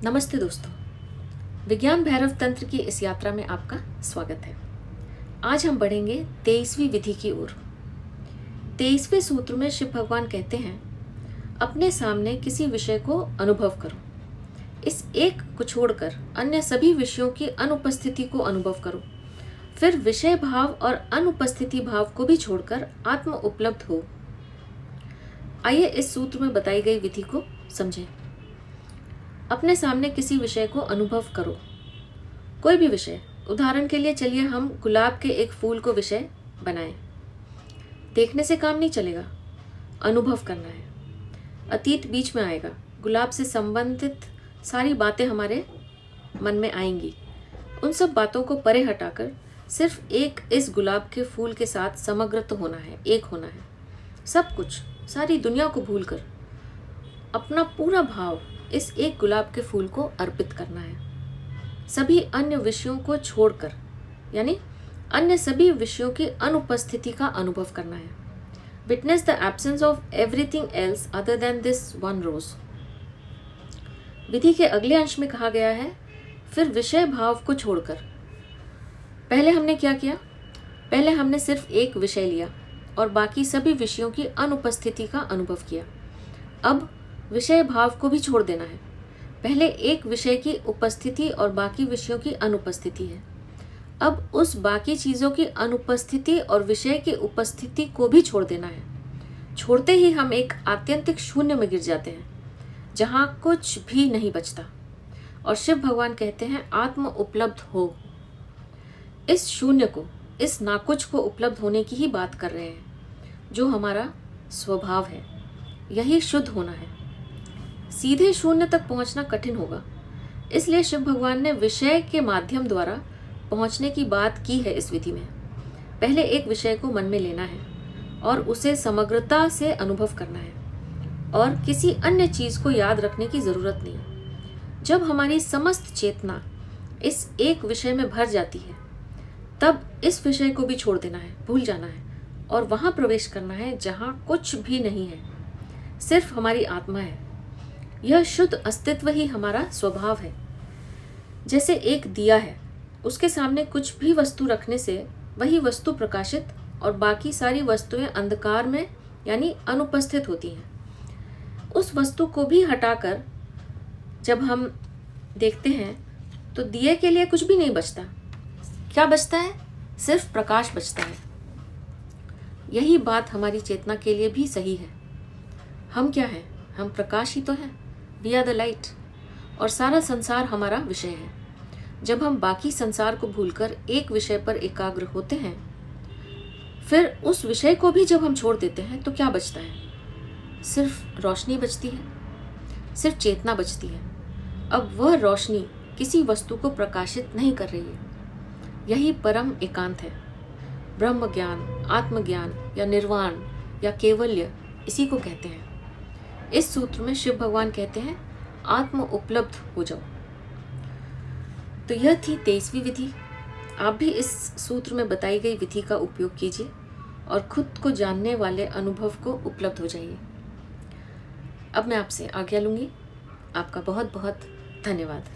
नमस्ते दोस्तों, विज्ञान भैरव तंत्र की इस यात्रा में आपका स्वागत है। आज हम बढ़ेंगे 23वीं विधि की ओर। 23वें सूत्र में शिव भगवान कहते हैं, अपने सामने किसी विषय को अनुभव करो। इस एक को छोड़कर अन्य सभी विषयों की अनुपस्थिति को अनुभव करो। फिर विषय भाव और अनुपस्थिति भाव को भी छोड़कर आत्म उपलब्ध हो। आइए इस सूत्र में बताई गई विधि को समझें। अपने सामने किसी विषय को अनुभव करो। कोई भी विषय, उदाहरण के लिए चलिए हम गुलाब के एक फूल को विषय बनाएं। देखने से काम नहीं चलेगा, अनुभव करना है। अतीत बीच में आएगा, गुलाब से संबंधित सारी बातें हमारे मन में आएंगी। उन सब बातों को परे हटाकर सिर्फ एक इस गुलाब के फूल के साथ समग्रत होना है, एक होना है। सब कुछ, सारी दुनिया को भूलकर अपना पूरा भाव इस एक गुलाब के फूल को अर्पित करना है। सभी अन्य विषयों को छोड़कर, यानी अन्य सभी विषयों की अनुपस्थिति का अनुभव करना है। Witness the absence of everything else other than this one rose. विधि के अगले अंश में कहा गया है, फिर विषय भाव को छोड़कर। पहले हमने क्या किया? पहले हमने सिर्फ एक विषय लिया और बाकी सभी विषयों की अनुपस्थिति का अनुभव किया। अब विषय भाव को भी छोड़ देना है। पहले एक विषय की उपस्थिति और बाकी विषयों की अनुपस्थिति है। अब उस बाकी चीजों की अनुपस्थिति और विषय की उपस्थिति को भी छोड़ देना है। छोड़ते ही हम एक आत्यंतिक शून्य में गिर जाते हैं, जहां कुछ भी नहीं बचता। और शिव भगवान कहते हैं, आत्म उपलब्ध हो। इस शून्य को, इस नाकुछ को उपलब्ध होने की ही बात कर रहे हैं, जो हमारा स्वभाव है। यही शुद्ध होना है। सीधे शून्य तक पहुंचना कठिन होगा, इसलिए शिव भगवान ने विषय के माध्यम द्वारा पहुंचने की बात की है इस विधि में। पहले एक विषय को मन में लेना है और उसे समग्रता से अनुभव करना है, और किसी अन्य चीज को याद रखने की जरूरत नहीं। जब हमारी समस्त चेतना इस एक विषय में भर जाती है, तब इस विषय को भी छोड़ देना है, भूल जाना है, और वहां प्रवेश करना है जहां कुछ भी नहीं है, सिर्फ हमारी आत्मा है। यह शुद्ध अस्तित्व ही हमारा स्वभाव है। जैसे एक दिया है, उसके सामने कुछ भी वस्तु रखने से वही वस्तु प्रकाशित और बाकी सारी वस्तुएं अंधकार में यानी अनुपस्थित होती हैं। उस वस्तु को भी हटाकर जब हम देखते हैं तो दिए के लिए कुछ भी नहीं बचता। क्या बचता है? सिर्फ प्रकाश बचता है। यही बात हमारी चेतना के लिए भी सही है। हम क्या हैं? हम प्रकाश ही तो हैं। We are the light. और सारा संसार हमारा विषय है। जब हम बाकी संसार को भूलकर एक विषय पर एकाग्र होते हैं, फिर उस विषय को भी जब हम छोड़ देते हैं, तो क्या बचता है? सिर्फ रोशनी बचती है, सिर्फ चेतना बचती है। अब वह रोशनी किसी वस्तु को प्रकाशित नहीं कर रही है। यही परम एकांत है। ब्रह्म ज्ञान, आत्मज्ञान या निर्वाण या केवल्य, इसी को कहते हैं। इस सूत्र में शिव भगवान कहते हैं, आत्म उपलब्ध हो जाओ। तो यह थी 23वीं विधि। आप भी इस सूत्र में बताई गई विधि का उपयोग कीजिए और खुद को जानने वाले अनुभव को उपलब्ध हो जाइए। अब मैं आपसे आज्ञा लूंगी। आपका बहुत बहुत धन्यवाद।